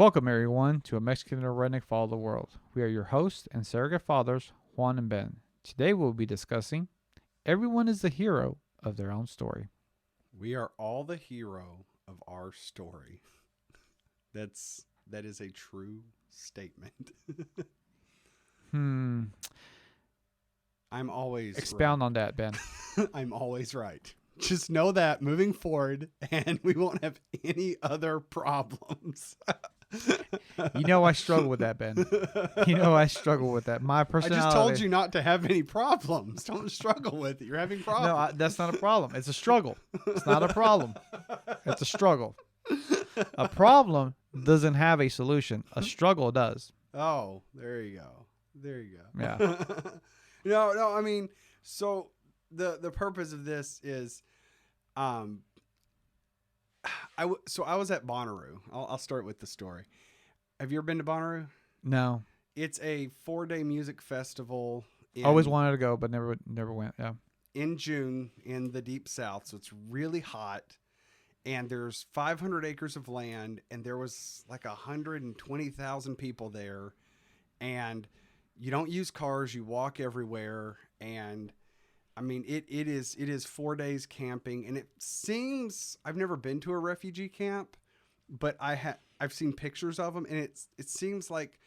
Welcome, everyone, to A Mexican and a Redneck Follow the World. We are your hosts and surrogate fathers, Juan and Ben. Today, we'll be discussing Everyone is the Hero of Their Own Story. We are all the hero of our story. That is a true statement. I'm always Expound on that, Ben. right. I'm always right. Just know that moving forward, and we won't have any other problems. You know I struggle with that, Ben. You know I struggle with that. My I personality. just told you not to have any problems. Don't struggle with it. You're having problems. No, that's not a problem. It's a struggle. It's not a problem. It's a struggle. A problem doesn't have a solution. A struggle does. Oh, there you go. There you go. Yeah. No. I mean, so the purpose of this is, I was at Bonnaroo. I'll start with the story. Have you ever been to Bonnaroo? No. It's a 4-day music festival. Always wanted to go, but never went. Yeah. In June in the Deep South, so it's really hot. And there's 500 acres of land, and there was like 120,000 people there. And you don't use cars; you walk everywhere. And I mean, it is 4 days camping, and it seems I've never been to a refugee camp, but I've seen pictures of them, and it seems like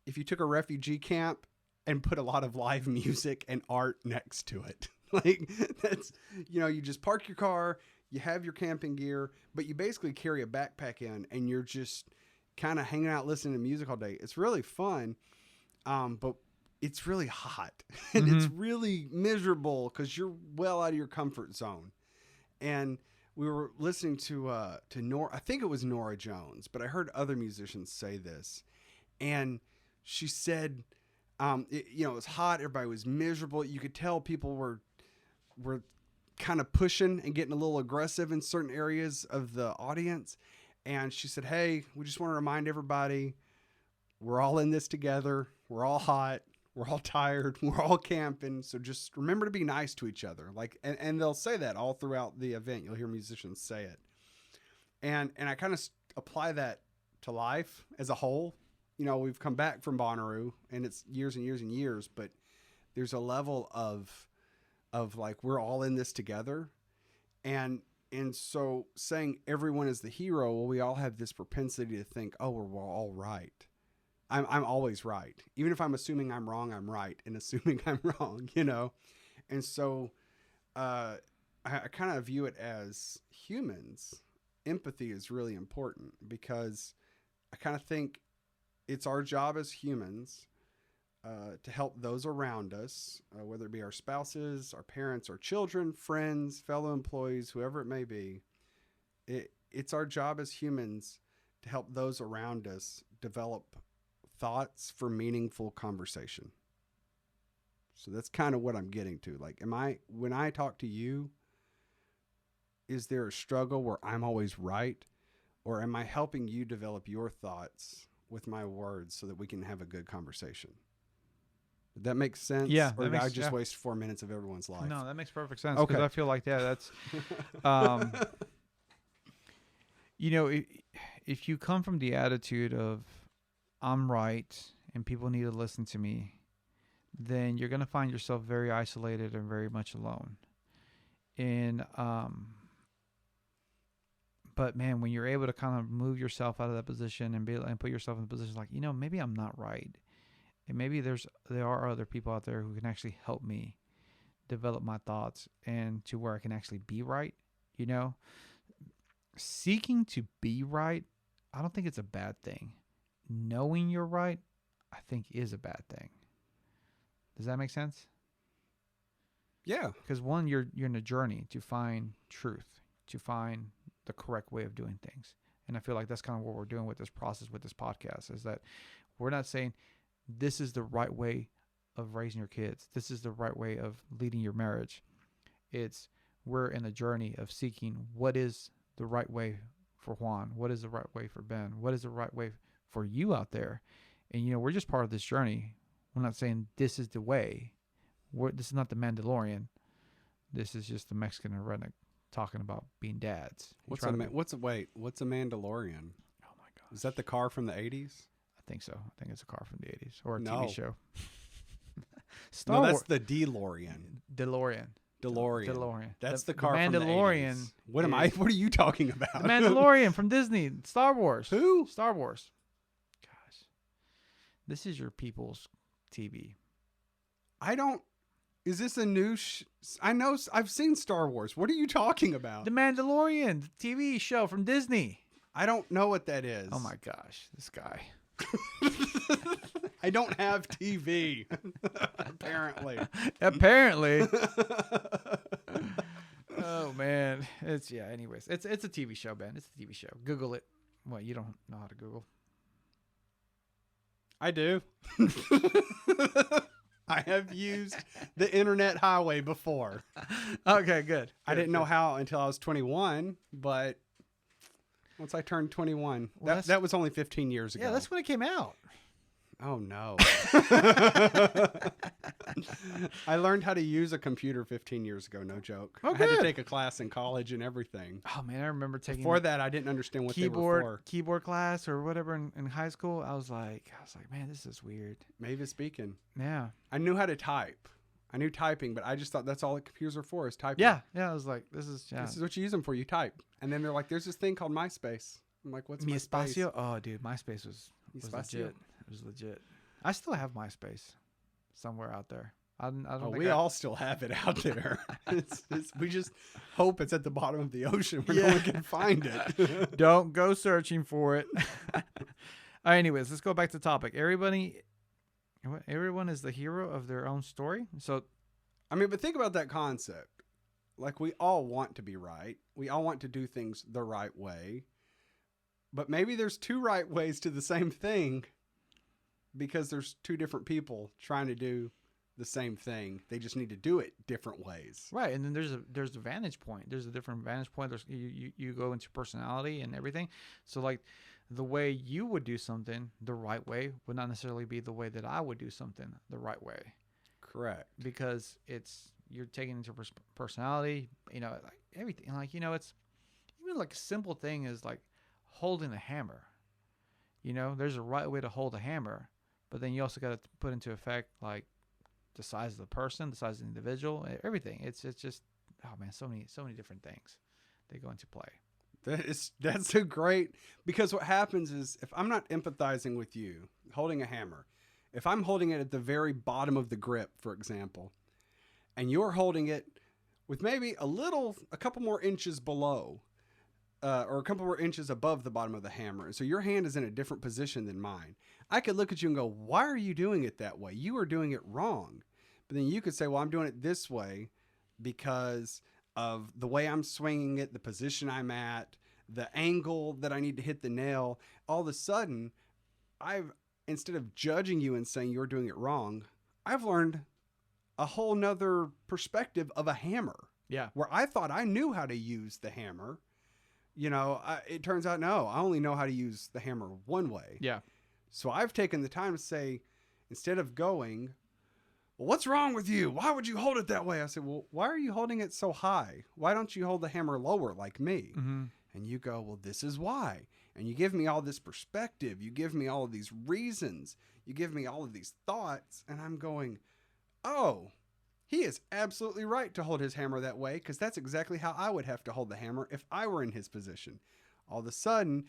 if you took a refugee camp and put a lot of live music and art next to it, like that's you just park your car. You have your camping gear, but you basically carry a backpack in, and you're just kind of hanging out listening to music all day. It's really fun, but it's really hot, and it's really miserable because you're well out of your comfort zone. And we were listening to Nora. I think it was Nora Jones, but I heard other musicians say this, and she said, it was hot. Everybody was miserable. You could tell people were kind of pushing and getting a little aggressive in certain areas of the audience. And she said, "Hey, we just want to remind everybody, we're all in this together. We're all hot. We're all tired. We're all camping. So just remember to be nice to each other." And they'll say that all throughout the event. You'll hear musicians say it. And I kind of apply that to life as a whole. We've come back from Bonnaroo, and it's years and years and years, but there's a level of like, we're all in this together. And so saying everyone is the hero, well, we all have this propensity to think, oh, we're all right. I'm always right. Even if I'm assuming I'm wrong, I'm right. And assuming I'm wrong, And so I kind of view it as humans. Empathy is really important because I kind of think it's our job as humans to help those around us, whether it be our spouses, our parents, our children, friends, fellow employees, whoever it may be. It's our job as humans to help those around us develop thoughts for meaningful conversation. So that's kind of what I'm getting to. Like, when I talk to you, is there a struggle where I'm always right? Or am I helping you develop your thoughts with my words so that we can have a good conversation? Did that make sense? Yeah. Or did I just waste 4 minutes of everyone's life? No, that makes perfect sense. Okay. Because I feel like, that's, if you come from the attitude of I'm right and people need to listen to me, then you're going to find yourself very isolated and very much alone. And, but man, when you're able to kind of move yourself out of that position and put yourself in a position like, maybe I'm not right. And maybe there are other people out there who can actually help me develop my thoughts and to where I can actually be right. Seeking to be right, I don't think it's a bad thing. Knowing you're right, I think is a bad thing. Does that make sense? Yeah. Because one, you're in a journey to find truth, to find the correct way of doing things. And I feel like that's kind of what we're doing with this process, with this podcast, is that we're not saying this is the right way of raising your kids. This is the right way of leading your marriage. We're in a journey of seeking what is the right way for Juan, what is the right way for Ben, what is the right way for you out there. And, we're just part of this journey. We're not saying this is the way. This is not the Mandalorian. This is just the Mexican and redneck talking about being dads. What's a Mandalorian? Oh my God. Is that the car from the 80s? I think so. I think it's a car from the 80s or a No. TV show. No, that's Wars. the DeLorean. DeLorean. DeLorean. That's the the car from the Mandalorian 80s. What am I? is- What are you talking about? The Mandalorian from Disney. Star Wars. Who? Star Wars. Gosh. This is your people's TV. I don't. Is this a new? I know. I've seen Star Wars. What are you talking about? The Mandalorian TV show from Disney. I don't know what that is. Oh my gosh. This guy. I don't have TV. Apparently. Apparently. Oh man. Anyways. It's a TV show, Ben. It's a TV show. Google it. What, you don't know how to Google? I do. I have used the internet highway before. Okay, good. I didn't know how until I was 21, but once I turned 21, Well, that was only 15 years ago. Yeah, that's when it came out. Oh no. I learned how to use a computer 15 years ago, no joke. Oh, I had to good. take a class in college and everything. Oh man, I remember taking Before that, I didn't understand what they were for. keyboard class or whatever in high school. I was like, man, this is weird. Mavis speaking. Yeah. I knew how to type. I knew typing, but I just thought that's all that computers are for is typing. Yeah. I was like, this is This is what you use them for. You type. And then they're like, there's this thing called MySpace. I'm like, what's Mi MySpace? Espacio. Oh, dude, MySpace was Espacio. legit. It was legit. I still have MySpace somewhere out there. I don't Oh, think we all still have it out there. We just hope it's at the bottom of the ocean where no Yeah. one can find it. Don't go searching for it. Anyways, let's go back to the topic. Everyone is the hero of their own story. So I mean, but think about that concept. Like, we all want to be right. We all want to do things the right way. But maybe there's two right ways to the same thing because there's two different people trying to do the same thing. They just need to do it different ways. right, and then there's a vantage point. There's a different vantage point. There's you go into personality and everything. So like the way you would do something the right way would not necessarily be the way that I would do something the right way, Correct. because you're taking into personality, like everything. Like it's even like a simple thing is like holding a hammer. There's a right way to hold a hammer, but then you also got to put into effect like the size of the person, the size of the individual, everything. It's just, oh man, so many different things they go into play. That's so great, because what happens is if I'm not empathizing with you holding a hammer, if I'm holding it at the very bottom of the grip, for example, and you're holding it with maybe a couple more inches below, or a couple more inches above the bottom of the hammer, and so your hand is in a different position than mine, I could look at you and go, why are you doing it that way? You are doing it wrong. But then you could say, well, I'm doing it this way because of the way I'm swinging it, the position I'm at, the angle that I need to hit the nail. All of a sudden, instead of judging you and saying you're doing it wrong, I've learned a whole nother perspective of a hammer. Yeah. Where I thought I knew how to use the hammer. It turns out, no, I only know how to use the hammer one way. Yeah. So I've taken the time to say, instead of going, well, what's wrong with you? Why would you hold it that way? I said, well, why are you holding it so high? Why don't you hold the hammer lower like me? Mm-hmm. And you go, well, this is why. And you give me all this perspective. You give me all of these reasons. You give me all of these thoughts. And I'm going, oh, he is absolutely right to hold his hammer that way, because that's exactly how I would have to hold the hammer if I were in his position. All of a sudden,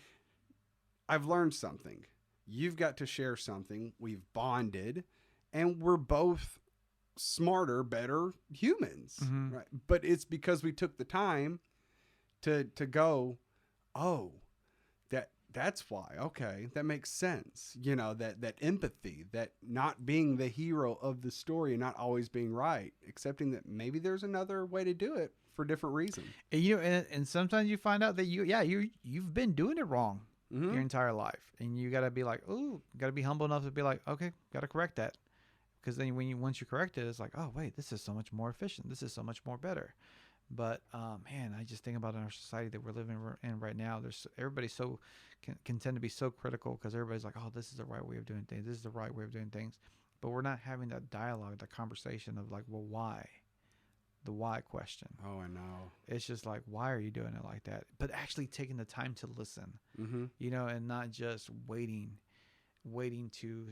I've learned something. You've got to share something. We've bonded, and we're both smarter, better humans. Mm-hmm. Right? But it's because we took the time to go, oh, that's why. Okay, that makes sense. That empathy, that not being the hero of the story and not always being right, accepting that maybe there's another way to do it for different reasons. And sometimes you find out that you've been doing it wrong Mm-hmm. your entire life, and you got to be like, oh, got to be humble enough to be like, okay, got to correct that, because then once you correct it, it's like, oh wait, this is so much more efficient, this is so much more better. But man, I just think about in our society that we're living in right now, everybody so can tend to be so critical, because everybody's like, oh, this is the right way of doing things, this is the right way of doing things, but we're not having that dialogue, that conversation of like, well, why the why question. Oh, I know. It's just like, why are you doing it like that? But actually taking the time to listen, Mm-hmm. and not just waiting to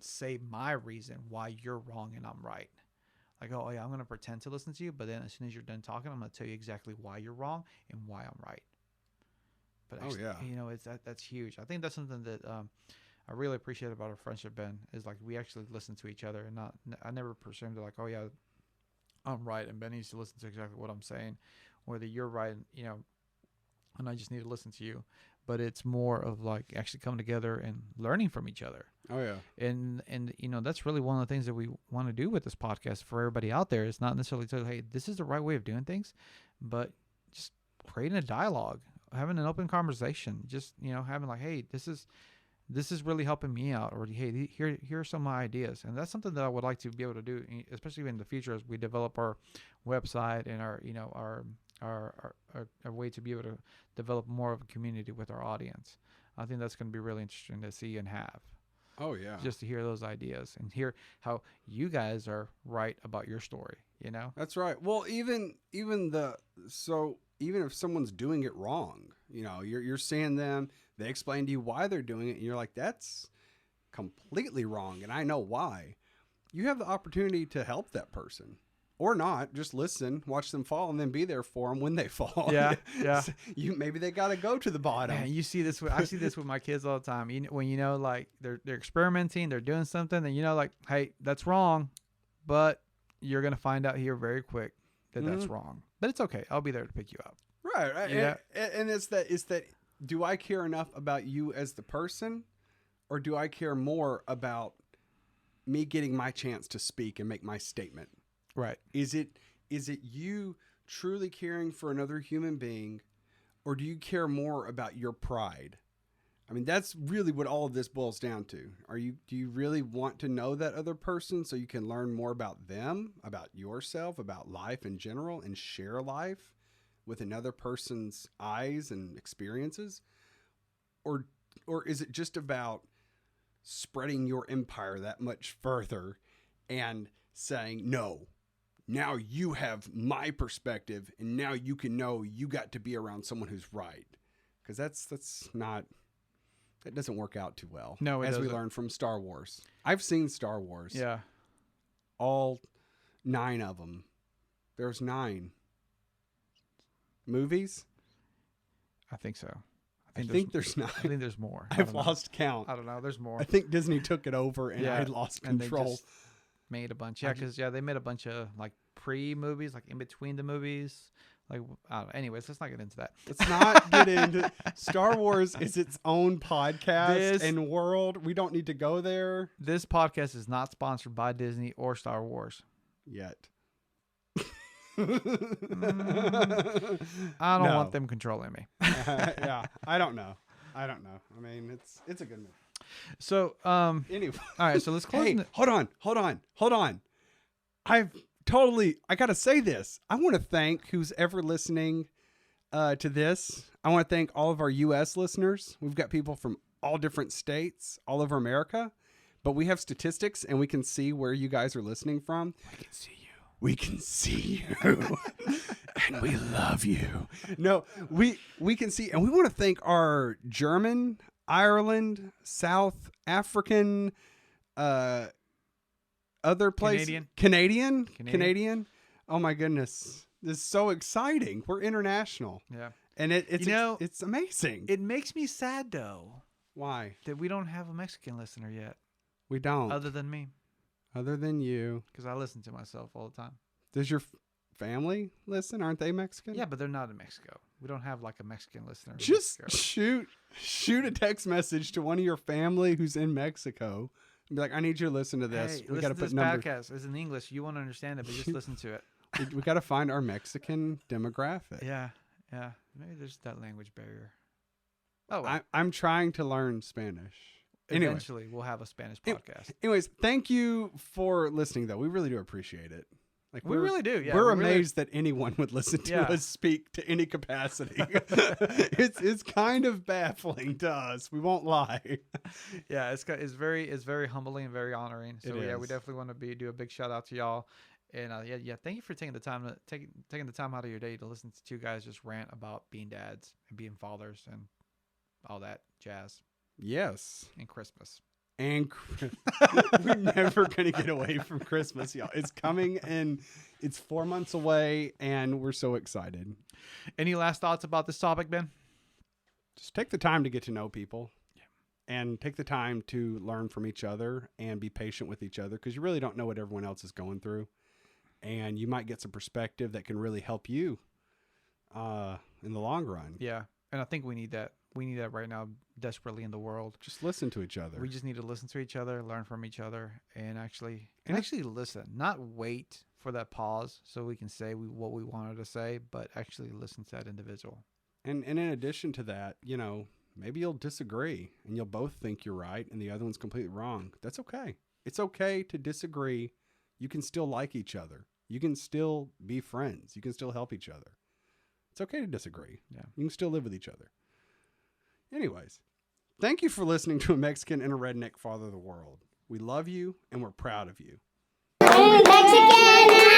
say my reason why you're wrong and I'm right. Like, oh yeah, I'm going to pretend to listen to you, but then as soon as you're done talking, I'm going to tell you exactly why you're wrong and why I'm right. But actually, it's that's huge. I think that's something that I really appreciate about our friendship, Ben, is like we actually listen to each other, and I never presumed like, oh yeah, I'm right, and Ben needs to listen to exactly what I'm saying, whether you're right, and I just need to listen to you. But it's more of like actually coming together and learning from each other. Oh yeah. And that's really one of the things that we want to do with this podcast for everybody out there. It's not necessarily tell you, hey, this is the right way of doing things, but just creating a dialogue, having an open conversation, just having like, hey, this is really helping me out, or hey, here are some of my ideas. And that's something that I would like to be able to do, especially in the future as we develop our website and our way to be able to develop more of a community with our audience. I think that's going to be really interesting to see and have. Oh yeah. Just to hear those ideas and hear how you guys are right about your story, That's right. Well, even if someone's doing it wrong, you're seeing them, they explain to you why they're doing it, and you're like, that's completely wrong, and I know why. You have the opportunity to help that person. Or not, just listen, watch them fall, and then be there for them when they fall. Yeah. Maybe they got to go to the bottom. Man, you see this. I see this with my kids all the time. When like they're experimenting, they're doing something, and like, hey, that's wrong, but you're gonna find out here very quick that that's wrong. But it's okay. I'll be there to pick you up. Right. Yeah. And it's that. Do I care enough about you as the person, or do I care more about me getting my chance to speak and make my statement? Right. Is it you truly caring for another human being, or do you care more about your pride? I mean, that's really what all of this boils down to. Do you really want to know that other person so you can learn more about them, about yourself, about life in general, and share life with another person's eyes and experiences? Or is it just about spreading your empire that much further and saying, no, now you have my perspective, and now you can know you got to be around someone who's right? Because that doesn't work out too well. No, as we learned from Star Wars. I've seen Star Wars. Yeah. All 9 of them. There's 9 movies. I think so. I think there's 9. I think there's more. I've lost count. I don't know. There's more. I think Disney took it over, and I lost control. And they just made a bunch. Yeah, because they made a bunch of like pre-movies, like in between the movies. Like, I don't know. Anyways, let's not get into that. Let's not get into Star Wars is its own podcast and world. We don't need to go there. This podcast is not sponsored by Disney or Star Wars yet. I don't want them controlling me. Yeah, I don't know. I mean, it's a good movie. So, anyway, all right. So let's close. Hey, hold on. I got to say this. I want to thank who's ever listening to this. I want to thank all of our U.S. listeners. We've got people from all different states, all over America, but we have statistics and we can see where you guys are listening from. We can see you. And we love you. No, we can see, and we want to thank our German, Ireland, South African, other place, Canadian. Oh my goodness, this is so exciting. We're international. Yeah, and it's amazing. It makes me sad though. Why? That we don't have a Mexican listener yet. We don't. Other than me. Other than you. Because I listen to myself all the time. Does your family listen? Aren't they Mexican? Yeah, but they're not in Mexico. We don't have like a Mexican listener. Just shoot a text message to one of your family who's in Mexico. And be like, I need you to listen to this. Hey, we got to put numbers. Podcast. It's in English. You won't understand it, but just listen to it. We got to find our Mexican demographic. Yeah. Maybe there's that language barrier. Oh, well. I'm trying to learn Spanish. Eventually, we'll have a Spanish podcast. Anyways, thank you for listening, though. We really do appreciate it. Like we really do. Yeah, we're amazed that anyone would listen to us speak to any capacity. It's kind of baffling to us. We won't lie. Yeah, it's very humbling and very honoring. So we definitely want to do a big shout out to y'all. And yeah, thank you for taking the time taking the time out of your day to listen to two guys just rant about being dads and being fathers and all that jazz Yes. and Christmas. And we're never going to get away from Christmas, y'all. It's coming and it's 4 months away, and we're so excited. Any last thoughts about this topic, Ben? Just take the time to get to know people. And take the time to learn from each other and be patient with each other, because you really don't know what everyone else is going through. And you might get some perspective that can really help you in the long run. Yeah. And I think we need that. We need that right now desperately in the world. Just listen to each other. We just need to listen to each other, learn from each other, and actually listen. Not wait for that pause so we can say what we wanted to say, but actually listen to that individual. And in addition to that, you know, maybe you'll disagree and you'll both think you're right and the other one's completely wrong. That's okay. It's okay to disagree. You can still like each other. You can still be friends. You can still help each other. It's okay to disagree. Yeah. You can still live with each other. Anyways, thank you for listening to a Mexican and a redneck father of the world. We love you and we're proud of you. Mexican